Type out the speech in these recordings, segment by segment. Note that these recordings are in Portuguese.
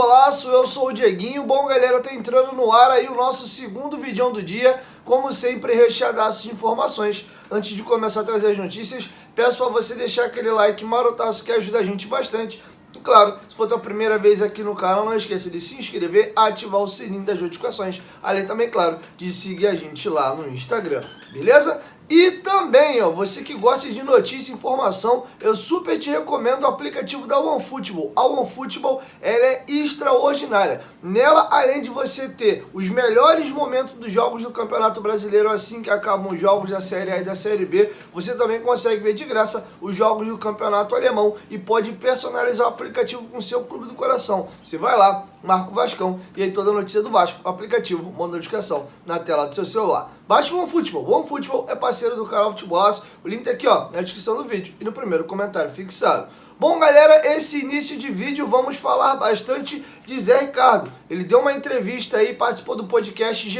Golaço, eu sou o Dieguinho. Bom, galera, tá entrando no ar aí o nosso segundo vídeo do dia, como sempre, recheadaço de informações. Antes de começar a trazer as notícias, peço para você deixar aquele like marotaço que ajuda a gente bastante. E claro, se for a tua primeira vez aqui no canal, não esqueça de se inscrever, ativar o sininho das notificações, além também, claro, de seguir a gente lá no Instagram, beleza? E também, ó, você que gosta de notícia e informação, eu super te recomendo o aplicativo da OneFootball. A OneFootball, ela é extraordinária. Nela, além de você ter os melhores momentos dos jogos do Campeonato Brasileiro, assim que acabam os jogos da Série A e da Série B, você também consegue ver de graça os jogos do Campeonato Alemão e pode personalizar o aplicativo com o seu clube do coração. Você vai lá, marca o Vascão e aí toda a notícia do Vasco, o aplicativo manda notificação na tela do seu celular. Baixe o OneFootball. O OneFootball é parceiro do canal Futebolaço. O link tá aqui, ó, na descrição do vídeo e no primeiro comentário fixado. Bom, galera, esse início de vídeo vamos falar bastante de Zé Ricardo. Ele deu uma entrevista aí, participou do podcast GE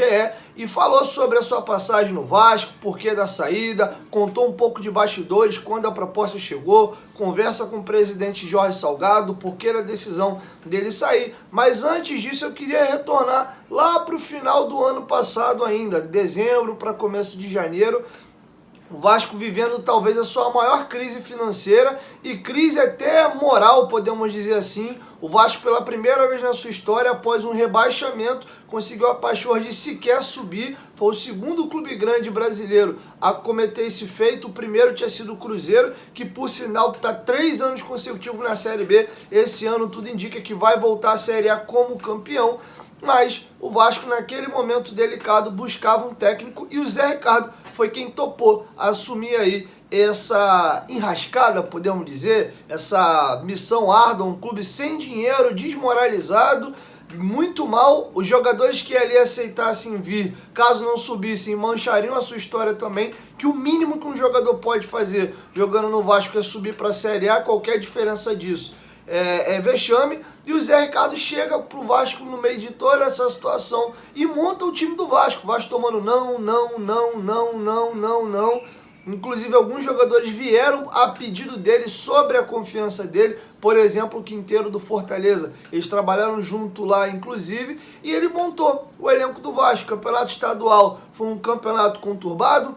e falou sobre a sua passagem no Vasco, porquê da saída, contou um pouco de bastidores, quando a proposta chegou, conversa com o presidente Jorge Salgado, porquê da decisão dele sair. Mas antes disso eu queria retornar lá para o final do ano passado ainda, dezembro para começo de janeiro, o Vasco vivendo talvez a sua maior crise financeira e crise até moral, podemos dizer assim. O Vasco, pela primeira vez na sua história, após um rebaixamento, conseguiu a pachorra de sequer subir. Foi o segundo clube grande brasileiro a cometer esse feito. O primeiro tinha sido o Cruzeiro, que por sinal está 3 anos consecutivos na Série B. Esse ano tudo indica que vai voltar à Série A como campeão. Mas o Vasco, naquele momento delicado, buscava um técnico e o Zé Ricardo foi quem topou assumir aí essa enrascada, podemos dizer, essa missão árdua, um clube sem dinheiro, desmoralizado, muito mal. Os jogadores que ali aceitassem vir, caso não subissem, manchariam a sua história também, que o mínimo que um jogador pode fazer jogando no Vasco é subir para a Série A. Qualquer diferença disso é vexame. E o Zé Ricardo chega pro Vasco no meio de toda essa situação e monta o time do Vasco. O Vasco tomando não. Inclusive alguns jogadores vieram a pedido dele sobre a confiança dele. Por exemplo, o Quinteiro do Fortaleza. Eles trabalharam junto lá, inclusive, e ele montou o elenco do Vasco. O campeonato estadual foi um campeonato conturbado.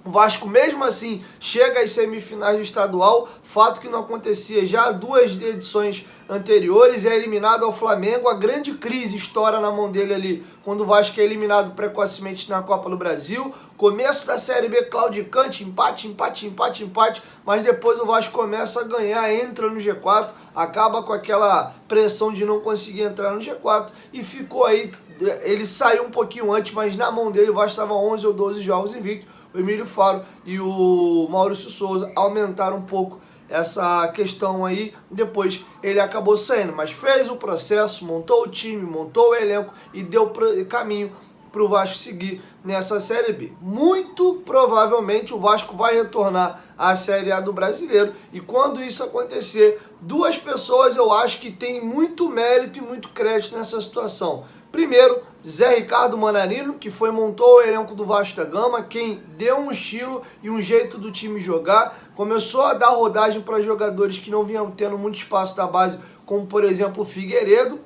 O Vasco, mesmo assim, chega às semifinais do estadual, fato que não acontecia já há 2 edições anteriores, é eliminado ao Flamengo. A grande crise estoura na mão dele ali, quando o Vasco é eliminado precocemente na Copa do Brasil. Começo da Série B claudicante, empate, mas depois o Vasco começa a ganhar, entra no G4, acaba com aquela pressão de não conseguir entrar no G4 e ficou aí. Ele saiu um pouquinho antes, mas na mão dele o Vasco estava 11 ou 12 jogos invicto. O Emílio Faro e o Maurício Souza aumentaram um pouco essa questão aí. Depois ele acabou saindo, mas fez o processo, montou o time, montou o elenco e deu caminho para o Vasco seguir nessa Série B. Muito provavelmente o Vasco vai retornar à Série A do Brasileiro, e quando isso acontecer, 2 pessoas eu acho que tem muito mérito e muito crédito nessa situação. Primeiro, Zé Ricardo Manarino, que montou o elenco do Vasco da Gama, quem deu um estilo e um jeito do time jogar, começou a dar rodagem para jogadores que não vinham tendo muito espaço da base, como por exemplo o Figueiredo.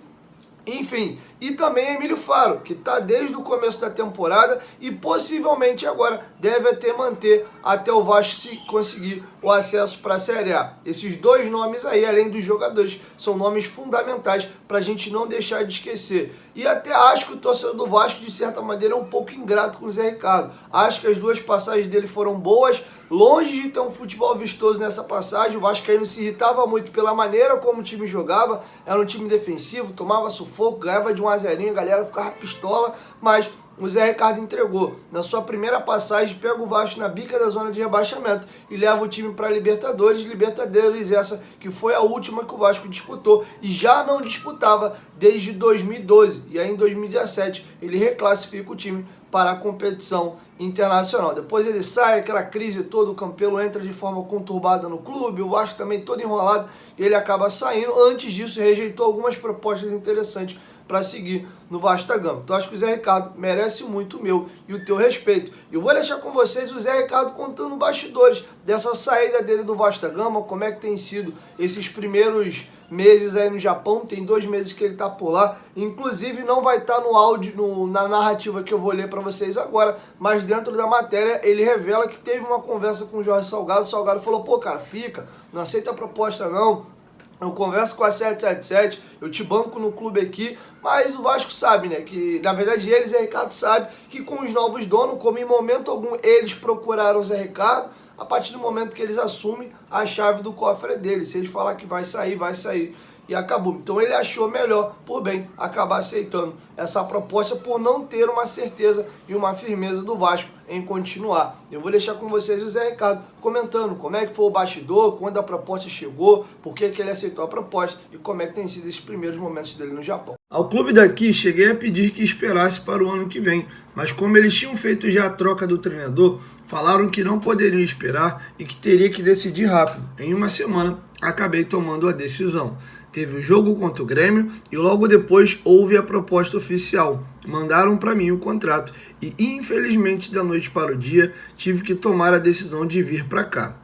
Enfim, e também Emílio Faro, que está desde o começo da temporada e possivelmente agora deve até manter até o Vasco se conseguir o acesso para a Série A. Esses 2 nomes aí, além dos jogadores, são nomes fundamentais para a gente não deixar de esquecer. E até acho que o torcedor do Vasco, de certa maneira, é um pouco ingrato com o Zé Ricardo. Acho que as 2 passagens dele foram boas, longe de ter um futebol vistoso nessa passagem. O Vascaíno se irritava muito pela maneira como o time jogava, era um time defensivo, tomava sufoco, ganhava de 1-0, a galera ficava pistola, mas o Zé Ricardo entregou. Na sua primeira passagem, pega o Vasco na bica da zona de rebaixamento e leva o time para a Libertadores essa que foi a última que o Vasco disputou e já não disputava desde 2012. E aí em 2017 ele reclassifica o time para a competição internacional. Depois ele sai, aquela crise toda, o Campelo entra de forma conturbada no clube, o Vasco também todo enrolado, e ele acaba saindo. Antes disso, rejeitou algumas propostas interessantes para seguir no Vasco da Gama. Então acho que o Zé Ricardo merece muito o meu e o teu respeito. E eu vou deixar com vocês o Zé Ricardo contando bastidores dessa saída dele do Vasco da Gama, como é que tem sido esses primeiros meses aí no Japão, tem 2 meses que ele tá por lá, inclusive não vai estar no áudio, na narrativa que eu vou ler para vocês agora, mas dentro da matéria ele revela que teve uma conversa com o Jorge Salgado. O Salgado falou: pô, cara, fica, não aceita a proposta não, eu converso com a 777, eu te banco no clube aqui. Mas o Vasco sabe, né, que na verdade eles, Zé Ricardo, sabe que com os novos donos, como em momento algum eles procuraram o Zé Ricardo, a partir do momento que eles assumem, a chave do cofre é deles. Se eles falar que vai sair, vai sair. E acabou. Então ele achou melhor, por bem, acabar aceitando essa proposta por não ter uma certeza e uma firmeza do Vasco em continuar. Eu vou deixar com vocês o Zé Ricardo comentando como é que foi o bastidor, quando a proposta chegou, por que ele aceitou a proposta e como é que tem sido esses primeiros momentos dele no Japão. Ao clube daqui, cheguei a pedir que esperasse para o ano que vem, mas como eles tinham feito já a troca do treinador, falaram que não poderiam esperar e que teria que decidir rápido. Em uma semana, acabei tomando a decisão. Teve o jogo contra o Grêmio e logo depois houve a proposta oficial. Mandaram para mim o contrato e, infelizmente, da noite para o dia, tive que tomar a decisão de vir para cá.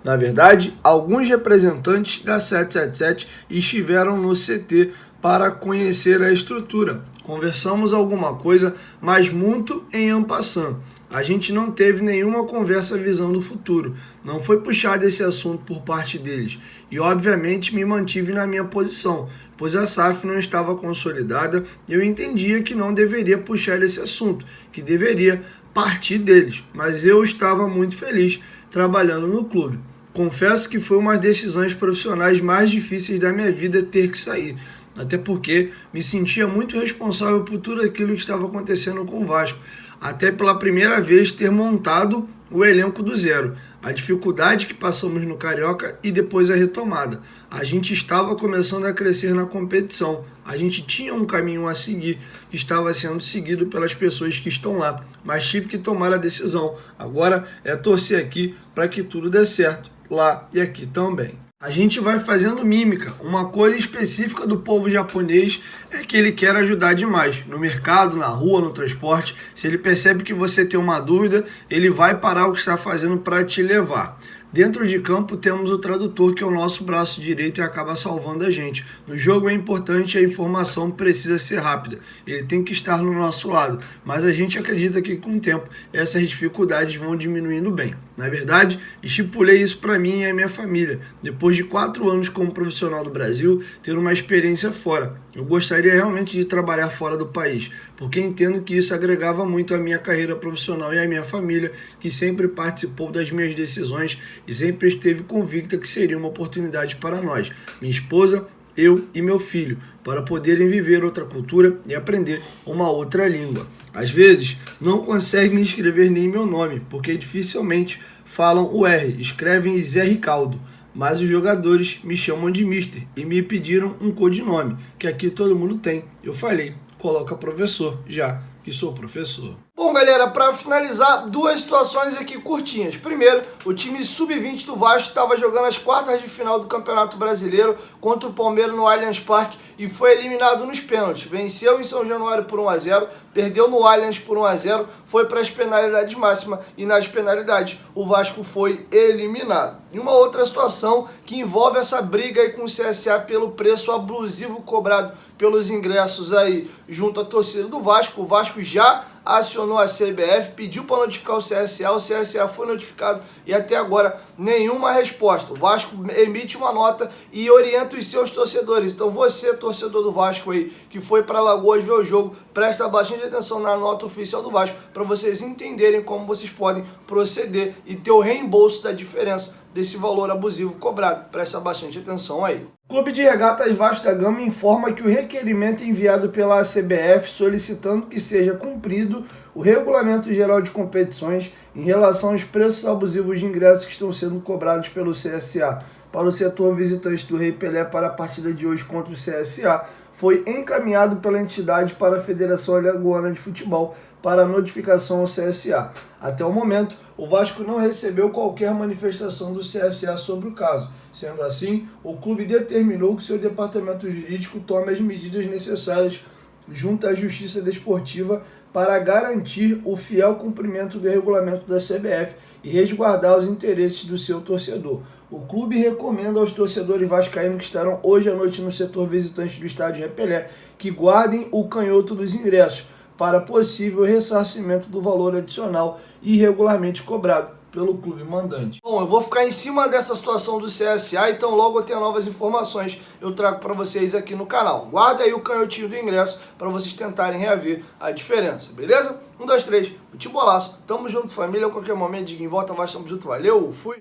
Na verdade, alguns representantes da 777 estiveram no CT para conhecer a estrutura. Conversamos alguma coisa, mas muito em en passant. A gente não teve nenhuma conversa visando o futuro. Não foi puxado esse assunto por parte deles. E obviamente me mantive na minha posição, pois a SAF não estava consolidada e eu entendia que não deveria puxar esse assunto, que deveria partir deles. Mas eu estava muito feliz trabalhando no clube. Confesso que foi uma das decisões profissionais mais difíceis da minha vida ter que sair. Até porque me sentia muito responsável por tudo aquilo que estava acontecendo com o Vasco. Até pela primeira vez ter montado o elenco do zero. A dificuldade que passamos no Carioca e depois a retomada. A gente estava começando a crescer na competição. A gente tinha um caminho a seguir, que estava sendo seguido pelas pessoas que estão lá. Mas tive que tomar a decisão. Agora é torcer aqui para que tudo dê certo, lá e aqui também. A gente vai fazendo mímica. Uma coisa específica do povo japonês é que ele quer ajudar demais. No mercado, na rua, no transporte. Se ele percebe que você tem uma dúvida, ele vai parar o que está fazendo para te levar. Dentro de campo temos o tradutor, que é o nosso braço direito e acaba salvando a gente. No jogo é importante, a informação precisa ser rápida. Ele tem que estar no nosso lado. Mas a gente acredita que com o tempo essas dificuldades vão diminuindo bem. Na verdade, estipulei isso para mim e a minha família. Depois de 4 anos como profissional do Brasil, ter uma experiência fora. Eu gostaria realmente de trabalhar fora do país, porque entendo que isso agregava muito à minha carreira profissional e à minha família, que sempre participou das minhas decisões e sempre esteve convicta que seria uma oportunidade para nós, minha esposa, eu e meu filho, para poderem viver outra cultura e aprender uma outra língua. Às vezes, não conseguem escrever nem meu nome, porque dificilmente falam o R, escrevem Zé Ricardo. Mas os jogadores me chamam de Mister e me pediram um codinome, que aqui todo mundo tem. Eu falei, coloca professor, já que sou professor. Bom, galera, para finalizar, 2 situações aqui curtinhas. Primeiro, o time sub-20 do Vasco estava jogando as quartas de final do Campeonato Brasileiro contra o Palmeiras no Allianz Parque e foi eliminado nos pênaltis. Venceu em São Januário por 1-0, perdeu no Allianz por 1-0, foi para as penalidades máximas e nas penalidades o Vasco foi eliminado. E uma outra situação que envolve essa briga aí com o CSA pelo preço abusivo cobrado pelos ingressos aí junto à torcida do Vasco. O Vasco já acionou a CBF, pediu para notificar o CSA foi notificado e até agora nenhuma resposta. O Vasco emite uma nota e orienta os seus torcedores. Então você, torcedor do Vasco aí, que foi para Alagoas ver o jogo, presta bastante atenção na nota oficial do Vasco para vocês entenderem como vocês podem proceder e ter o reembolso da diferença desse valor abusivo cobrado. Presta bastante atenção aí. O Clube de Regatas Vasco da Gama informa que o requerimento enviado pela CBF solicitando que seja cumprido o Regulamento Geral de Competições em relação aos preços abusivos de ingressos que estão sendo cobrados pelo CSA para o setor visitante do Rei Pelé para a partida de hoje contra o CSA foi encaminhado pela entidade para a Federação Alagoana de Futebol para notificação ao CSA. Até o momento, o Vasco não recebeu qualquer manifestação do CSA sobre o caso. Sendo assim, o clube determinou que seu departamento jurídico tome as medidas necessárias junto à Justiça Desportiva para garantir o fiel cumprimento do regulamento da CBF e resguardar os interesses do seu torcedor. O clube recomenda aos torcedores vascaínos que estarão hoje à noite no setor visitante do estádio Repelé que guardem o canhoto dos ingressos para possível ressarcimento do valor adicional irregularmente cobrado pelo clube mandante. Bom, eu vou ficar em cima dessa situação do CSA, então logo eu tenho novas informações, eu trago para vocês aqui no canal. Guarda aí o canhotinho do ingresso para vocês tentarem reaver a diferença, beleza? 1, 2, 3, futebolaço, tamo junto família, a qualquer momento, diga em volta, vai, tamo junto, valeu, fui!